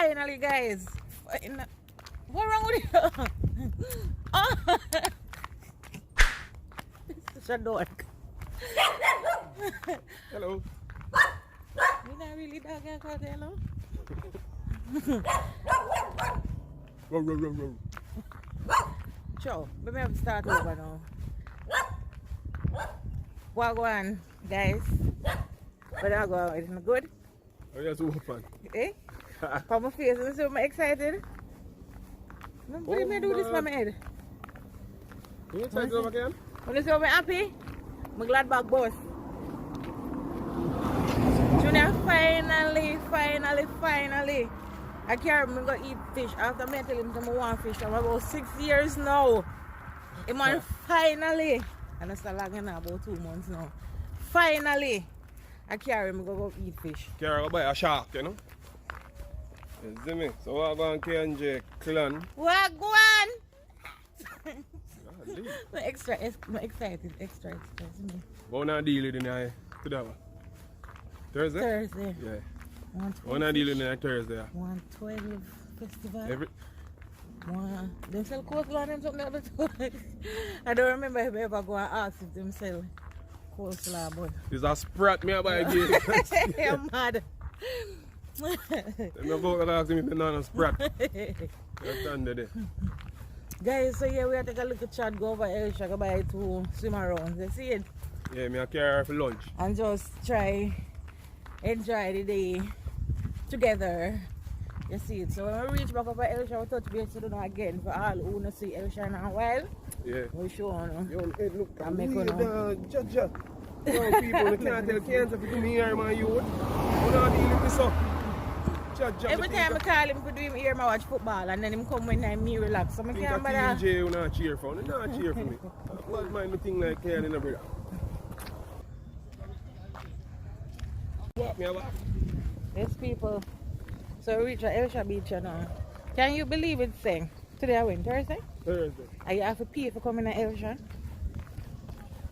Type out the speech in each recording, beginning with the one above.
Finally, guys. What's wrong with you? Oh. It's such a dork. Hello. You're not really dog out there, no? Sure, maybe I have to start over now. What go on, guys? But I go, it's not good. Oh, yes, open. Eh? For my face, I'm so excited. Let me do this for my head. You excited over again? When you say I'm happy, I'm glad back boss. Junior, finally. I can't remember go eat fish. After I tell him I want fish, I'm about 6 years now. Him man finally, and I start lagging now about 2 months now. Finally, I carry him go eat fish. Carry go buy a shark, you know? You see me? So we're going to K&J clan. What go on? I'm excited. What are you dealing in there today? Thursday? Thursday. Yeah. 112 What are you dealing in Thursday? 112 festival. Every... Them sell coleslaw them something the other time. I don't remember if I ever go and ask if them sell coleslaw, but It's a sprat me buy again. you're mad. I'm not going to ask him if they're not a sprat. That's under there. Guys, so yeah, we have to take a little chat, go over Hellshire, go buy 2 swim around. You see it? Yeah, me I carry her for lunch. And just try enjoy the day together. You see it. So when we reach back up at Hellshire, we'll touch base with you again for all who want to see Hellshire in a while. Yeah. We'll show you. Yo, hey, look, I'm making judge. Young people, they can't tell cancer if you do me here, man, you would. We're not dealing with this up. Judge. Every time I call him to do him here, I watch football and then him come when I'm me relax. So I think can't a bother. TJ will not cheer for me. Not cheer for me. What mind me thing like here in the brother. Walk me about. Yes, people. So we reach at Hellshire Beach now. Can you believe it's saying? Today I went Thursday? Thursday. And you have to pay for coming to Hellshire?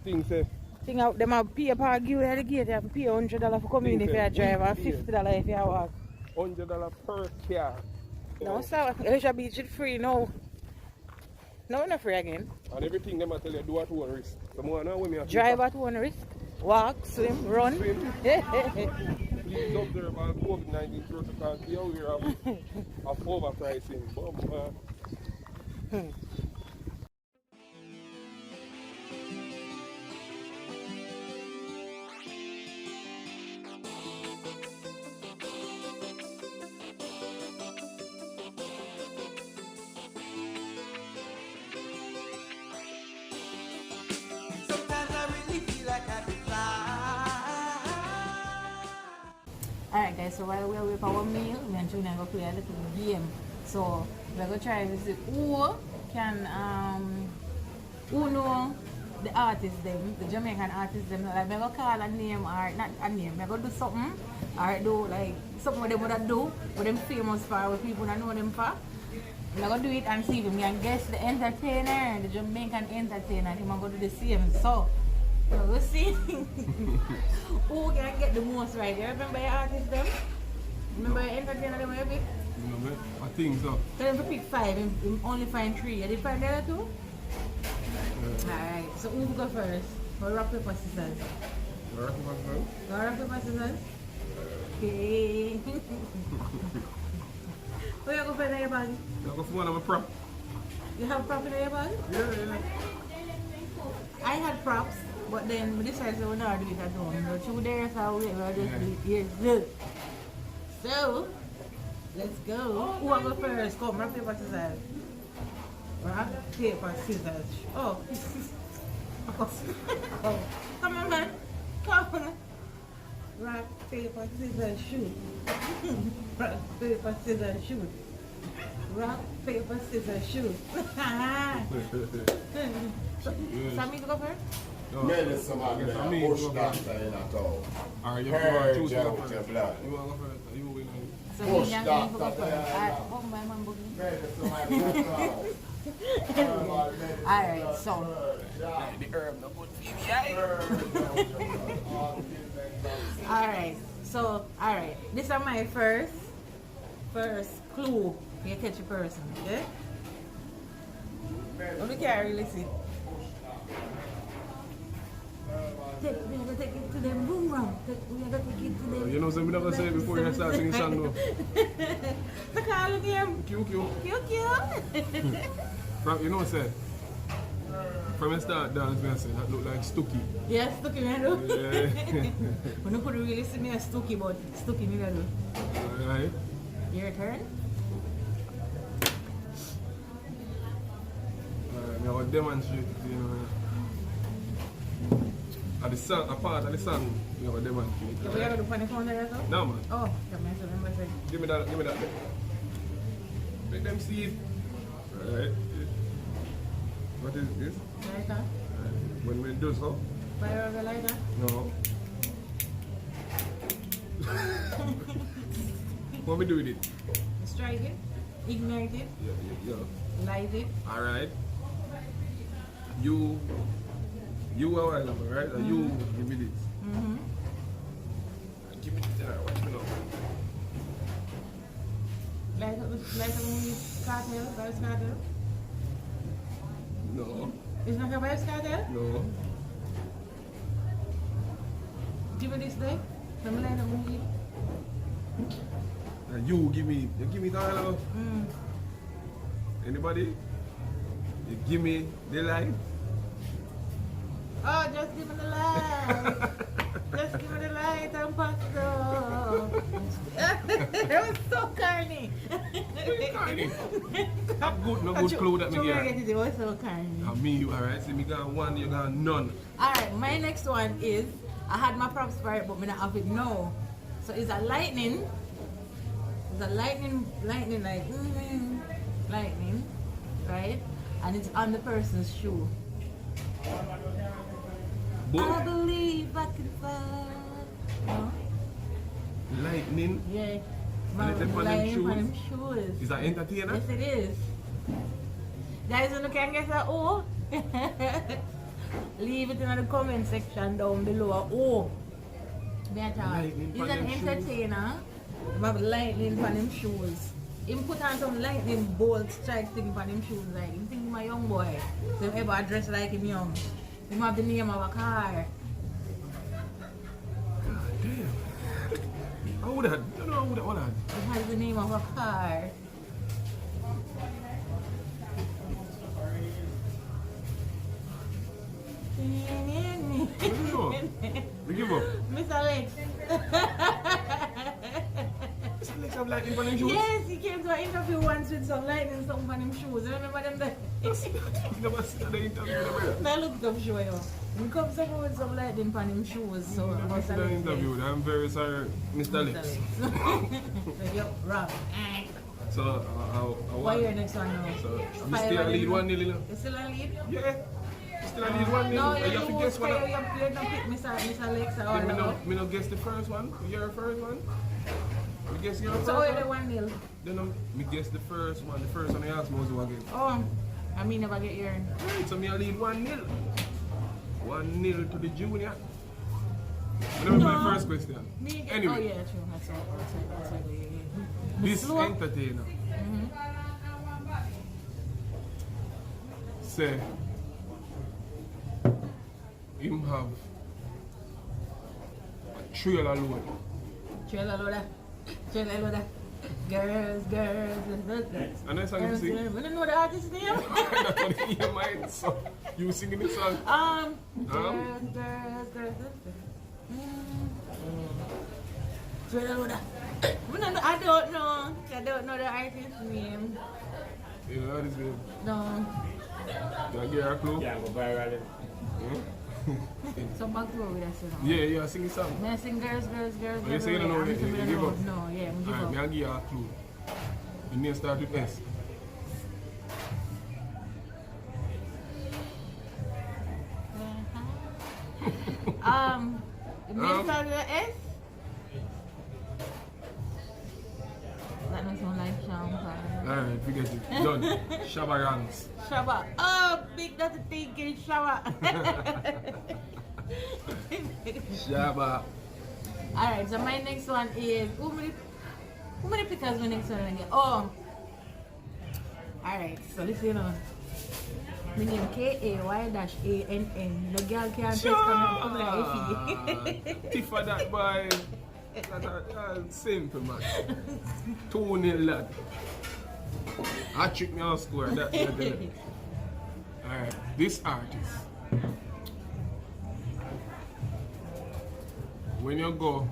Thing say. Thing out them have pay per give at the gate, you have to pay $100 for coming in if you drive or $50 if you walk. $100 per car. No, sir. Hellshire Beach is free now. No, not free again. And everything them I tell you do at one risk. Someone know when me Drive at one risk. Walk, swim, run. Please observe all COVID-19 protocols. Be aware of overpricing. Boom. Alright guys, so while we're away for our meal, we and Junior go play a little game. So we're gonna try to see who can who know the artists them, the Jamaican artists them. Like we're gonna call a name or not a name, we're gonna do something or do like something what they would do, what them famous for, what people don't know them for. We're gonna do it and see if we can guess the entertainer, the Jamaican entertainer, and we're gonna do the same. So we'll see who can get the most right. You remember your artists them? Remember your entertainer them a bit? I think so. Tell them to pick 5 and only find 3. Did you find the other 2? Alright, so who will go first? Or rock, paper, scissors? Rock, paper, scissors? Rock, paper, scissors? Okay. Where you go find in your bag? I go for one of my prop. You have prop in your bag? Yeah. I had props. But then we decided we're not doing it at home. No 2 days, so we'll just do it here. So, let's go. Who will go first? Come, rock, paper, scissors. Rock, paper, scissors. Oh. Oh. Come on, man. Come on. Rock, paper, scissors, shoot. Rock, paper, scissors, shoot. Rock, paper, scissors, shoot. Sammy to go first? No. Maybe somebody that push doctor in at all. Alright, you Her choose job one with first. your blood. You want to go first? You will win. So Push me and that, him go that, first. that, Alright, that. oh my man boogie. Maybe somebody that's all. Alright, so. The herb no good for you. Alright, so, alright. This is my first first clue you catch a person, okay? Only can't really see. We are gonna take it to them boom rum. We are gonna take it to them. You know, so we never say it before you start singing song though. The call again. Cute. Cute. You know, say, from the start dance, I say that look like Stooky. Yeah, Stooky, man. Yeah. When you could really see me a Stooky, but Stooky, me, do. Alright. Your turn. I will demonstrate it, you know. At the song, a part of the song, you have a demonstrate. So we are going to find the phone there as well? No, man. Oh, come here, so remember say. Give me that. Make them see it. Alright. What is this? Lighter. When we do so? Fire of the lighter. No. What we do with it? Strike it. Ignite it. Yeah. Light it. Alright. You are while number, right? And you give me this. Give me this. Watch me now. Light up movie cartel, Vibes Cartel. No. It's not a Vibes Cartel? No. Give me this day. Let me light up movie. And you give me it all. Anybody? You give me the light. Oh, just give me the light. Just give me the light and pass That was so corny. No good clue that me get. It was so corny. And me, alright, see me got one, you got none. Alright, my next one is, I had my props for it, but me not have it now. So it's a lightning. It's a lightning like, lightning, right? And it's on the person's shoe. But I believe I can fly. No? lightning, Yeah. And it's on them Lightning on them shoes? shoes. Is that entertainer? Yes, it is. Guys, you can guess that oh. Leave it in the comment section down below. Oh. Lightning He's on an them shoes. entertainer. He have lightning on him shoes. He put on some lightning bolt strike thing on him shoes. Like, him think he's a young boy. So him ever dress like him young. He have the name of a car. God damn. How would that? I don't know what that. It has the name of a car. We give up. Mr. Lex. Mr. Lex have lightning on him shoes? Yes, he came to an interview once with some lightning something on him shoes. You remember them there? Never seen the interview. I looked up show you. He comes up with some lightning on him shoes. So Never seen the interview. I'm very sorry, Mr. Lex. So you're wrong. So, What your next one now? So, we still lead 1-0. You still a lead? Yeah. Still lead 1-0. No, You have to guess one. you don't pick Mr. Lex or Me no guess the first one. Your first one. Me guess your first So one. the 1-0. Then me guess the first one. The first one I asked me was who again. Oh, I mean never get your. Right, so me I lead 1-0. 1-0 to the junior. Remember my first question. Anyway. Oh yeah, true. That's right. Yeah. This Slow. entertainer say him have a trailer load. Trailer loader. Girls. And that's how you sing. We don't know the artist's name. That's what he hear mine. So you singing the song. Girls. Trailer loader. I don't know the artist's name. You know this name? No. You get a clue? Yeah, go viral. So back to what we say now. Yeah, sing the song. May I sing girls. You say you don't know it, you give up? No, yeah, I'm give Alright, up. me I'll give you a clue. The name start with S. The name starts with S? That doesn't sound like Sean. Alright, forget it. Done. Shabba Ranks. Shabba. Oh, big that's a thinking Shabba. Shabba. Alright, so my next one is How many pickers my next one again? Oh. Alright, so this you know. My name Kay-A-Y-A-N-N. No girl can't take come like Tifa that boy. That's simple man. 2-0 lad. I trick me on score. That's the Alright, this artist. When you go,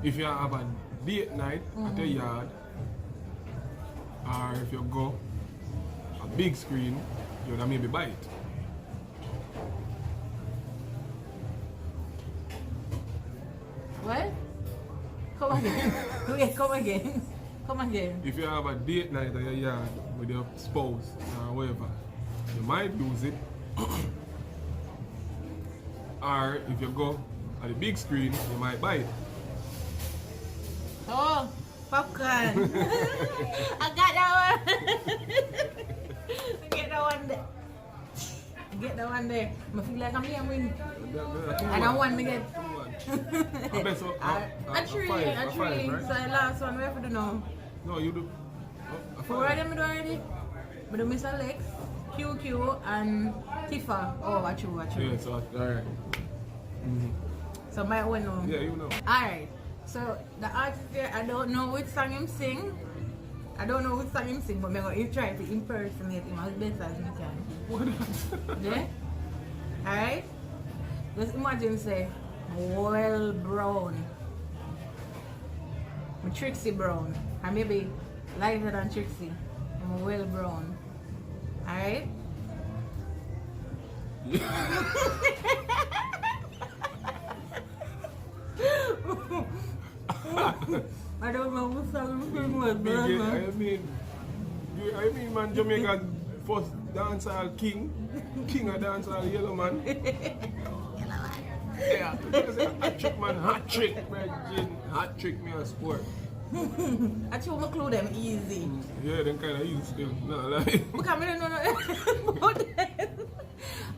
if you have a date night at the yard, or if you go a big screen, you would maybe buy it. What? Come again. Wait, come again. Come again. If you have a date night at your yard with your spouse or whatever, you might use it. Or if you go at the big screen, you might buy it. Oh, popcorn. I got that one. I get that one there. I get that one there. I feel like I'm here win. I don't want to get. I bet so. A tree. Five, right? So the last one, we have to know. No, you do. Who are them already? But the Mr. Lex, QQ, and Tifa. Oh, watch you. Yeah, so, alright. So my one know. Yeah, you know. Alright. So the artist there, I don't know which song him sing. But I'm going to try to impersonate him as best as I can. What? Yeah? Alright? Just imagine say, well brown. I'm Trixie Brown. I may be lighter than Trixie. I'm well brown. Alright? I don't know what song I'm singing with, I mean, man, Jamaica first dancehall king of dancehall, yellow man. Yeah, hot trick man, hot trick, man, hot trick me a sport. I told my clue them easy. Yeah, them kind of easy still. No, like. Because I don't know.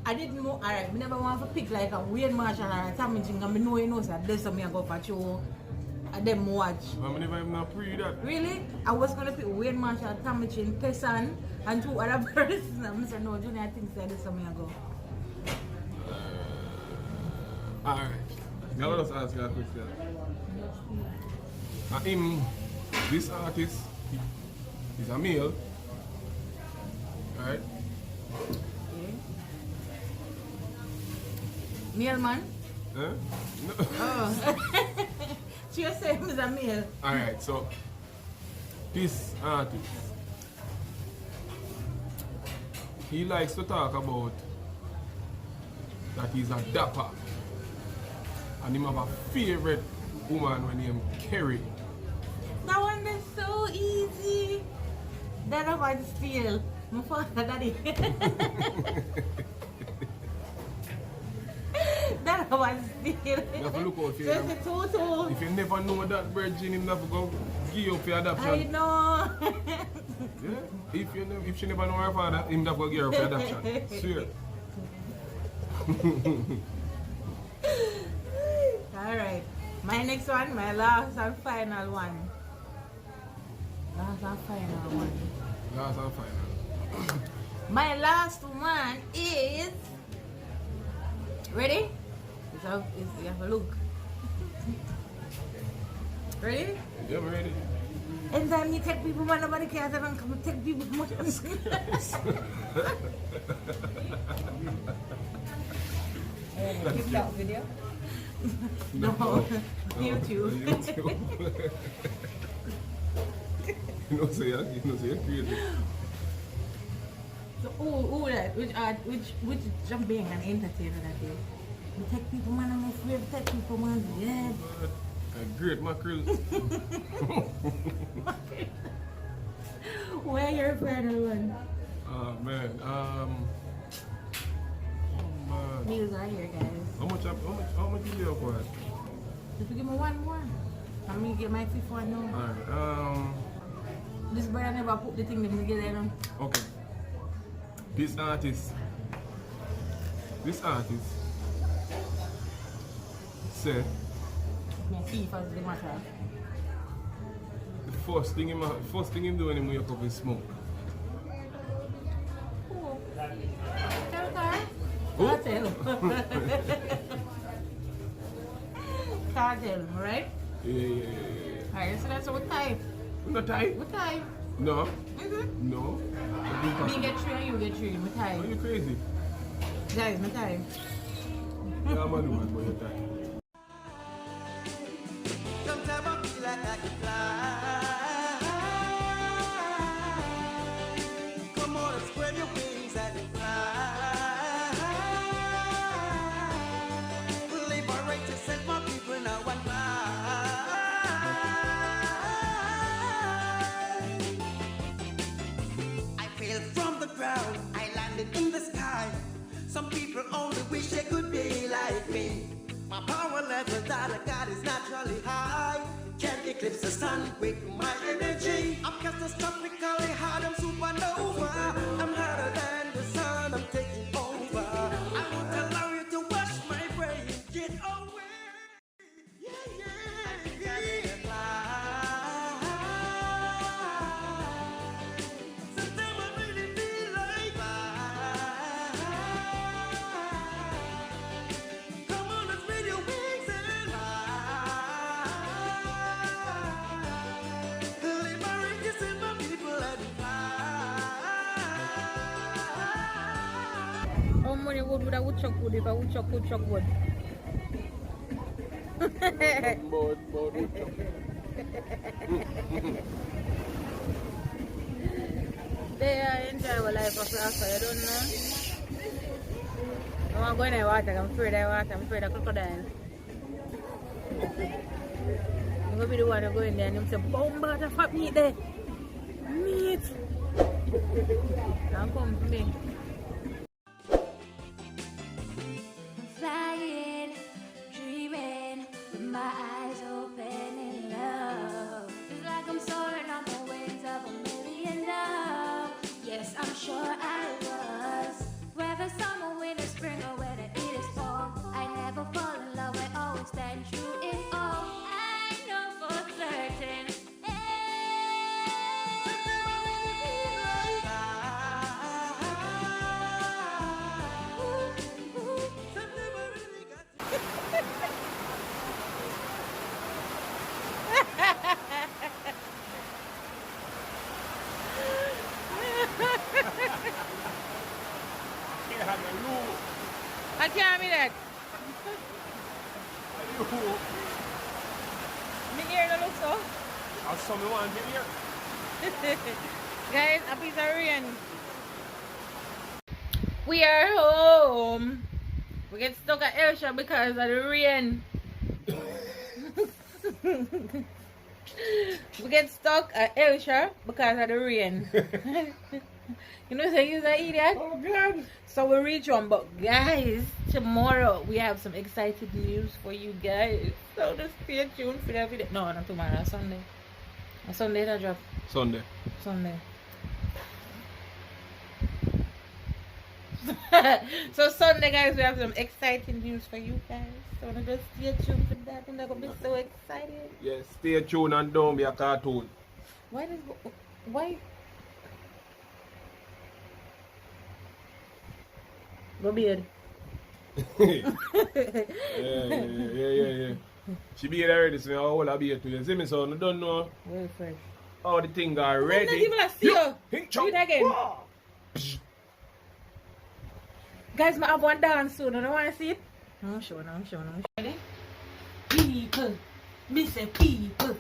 I didn't know, alright, I never want to pick like a Wayne Marshall or a Tommy Ching, and I know you know that there's something I go for show and them watch. I never even not pre that. Really? I was going to pick Wayne Marshall, Tommy Chin, Pessan, and 2 other persons. I said, no, Junior, I think that there's something I go. Alright, now let us ask you a question. This artist is a male, right? Okay. Male man? Huh? No. Oh. She was saying he's a male. Alright, so this artist, he likes to talk about that he's a dapper and he have a favorite woman when named Kerry. That one is so easy. That one steal. My father, daddy. That one steal. You have to look out for Just him. a total. If you never know that virgin, him never go give you up for adoption. I know. Yeah? If she never know her father, him never go give her for adoption. Swear. Alright. My next one, my last and final one. Last and final one. Last and final. My last one is. Ready? You have a look. Ready? Yeah, I'm ready. And then you take people, man, nobody cares. I don't come and take people. Keep that video. No, YouTube. You know, say you're crazy. So, which Jamaican entertainer that is? We take people, man, I'm afraid to take people, man. Yeah. A great mackerel. Where your final one? Oh man. Oh man. Meals are here, guys. How much you have for it? Just give me one more. I'm gonna get my fifth one now. Alright. This brother never put the thing together, you know. Okay. This artist said My teeth as the matter. first thing him do when he wake up is smoke. Who? Cartel. Cartel, right? Yeah. Alright, so that's what type. Not type? What type? No. Mm-hmm. No. Me get 3 and you get 3. What type? Are you crazy? Guys, my type. Yeah, I'm a man, but you're type. Sometimes I feel like I can fly. Come on and spread your wings and fly. Liberate yourself, my people, now and fly. I fell from the ground, I landed in the sky. Some people only wish they could be like me. My power level that I got is naturally high. Can't eclipse the sun with my energy. I'm catastrophically hard, I'm supernova. I'm harder than the sun, I'm taking over. I won't allow you to wash my brain. Get away. Yeah. Sometimes I really feel like come on, let's spread your wings and fly. Liberate yourself, my people, and fly. How many wood would I woodchuck wood if I woodchuck wood? They enjoy our life of Africa, you don't know? I'm going to water, I'm afraid of water, I'm afraid of crocodile. I'm going to be the one to go in there and I'm saying, bomb butter fat meat there. Meat. Don't come for me. Flying, dreaming, with my eyes open in love. It's like I'm soaring on the wings of a million now. Yes, I'm sure I was. Whether summer, winter, spring, or whether it is fall, I never fall in love. I always stand true in all. I know for certain. I can't be that. Me ear don't look so. I saw me one here. Guys, a piece of rain. We are home. We get stuck at Hellshire because of the rain. We get stuck at Hellshire because of the rain. You know, so you're an idiot. Oh God. So we reach one, but guys, tomorrow we have some exciting news for you guys. So just stay tuned for that video. No, not tomorrow, Sunday. On Sunday that drop. Sunday. So Sunday, guys, we have some exciting news for you guys. So just stay tuned for that. I'm gonna be so excited. Yes, stay tuned and don't be a cartoon. Why? Go beard. Yeah. She be here already, so how old I be here too. You see me, son? I don't know Very fresh. how the thing are ready. I'm not even a see you. Do it again. Whoa. Guys, I have one dance soon. I don't want to see it. I'm sure. Ready? People. Me say people.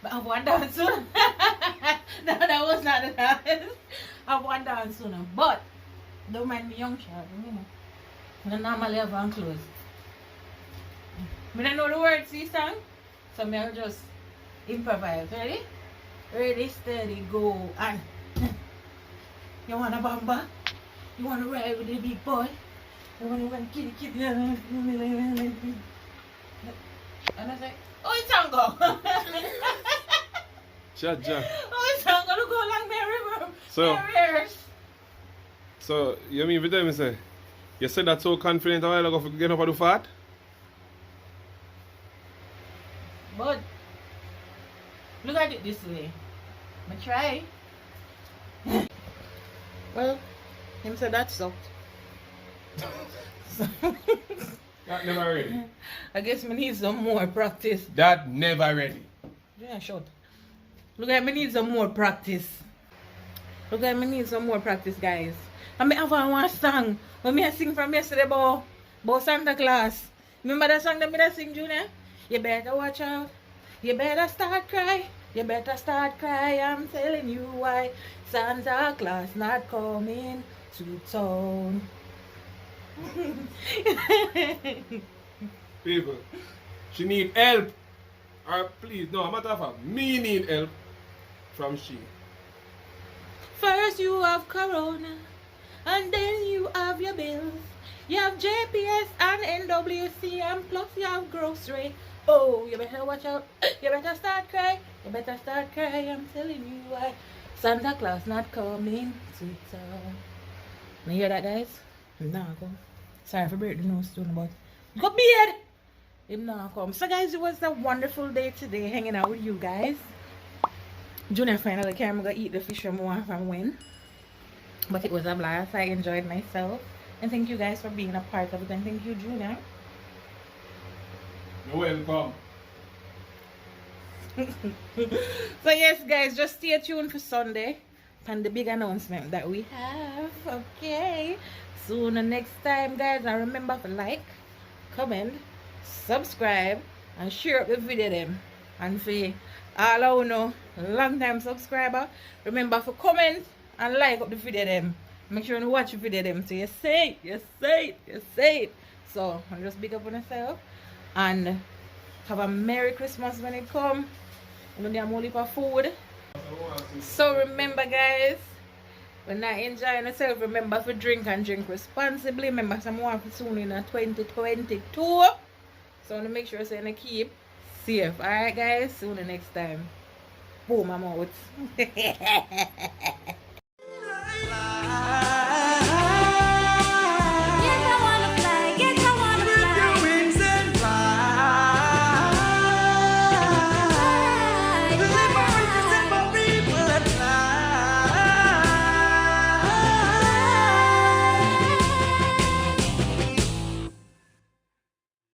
But I have one dance soon. No, that was not the dance. I have one dance soon. But don't mind me young child, you know. I don't normally have one clothes. I don't know the words to the song. So I'll just improvise. Ready? Ready, steady, go. And you want a bamba? You want to ride with the big boy? You want to run kitty? And I say, oh, it's tango. Shut up. Oh, it's tango. Look how long my river. So, you mean to tell me, say, you said that so confident a while ago for getting up and do fat? But Look at it this way. I try. Well, him said that sucked. That never ready. I guess we need some more practice. That never ready. Yeah, short. Look at me need some more practice. Look at me need some more practice, guys. I may have one song when me sing from yesterday about Santa Claus. Remember that song that me sing, Junior? You better watch out. You better start cry. You better start cry. I'm telling you why. Santa Claus not coming to town. People, she need help. Or please, no, matter of fact, me need help from she. First you have Corona, and then you have your bills. You have JPS and NWC, and plus you have grocery. Oh, you better watch out. You better start cry. You better start cry. I'm telling you why. Santa Claus not coming to town. You hear that, guys? Nah, come. Sorry for breaking the news soon, but go beard. Him now come. So guys, it was a wonderful day today hanging out with you guys. Junior finally came to eat the fish from when. But it was a blast. I enjoyed myself. And thank you guys for being a part of it. And thank you, Junior. You're welcome. So yes guys, just stay tuned for Sunday and the big announcement that we have. Okay. Soon the next time, guys. And remember to like, comment, subscribe, and share up the video them. And for all I know, long time subscriber, remember to comment and like up the video them. Make sure you watch the video them so you say it, you say it, you say it. So I'm just big up on yourself and have a Merry Christmas when it comes. I'm gonna have for food. So remember guys, when not enjoying yourself, remember to drink and drink responsibly. Remember some more for soon in 2022. So I want to make sure you're saying keep safe. Alright guys, see you the next time. Boom, I'm out.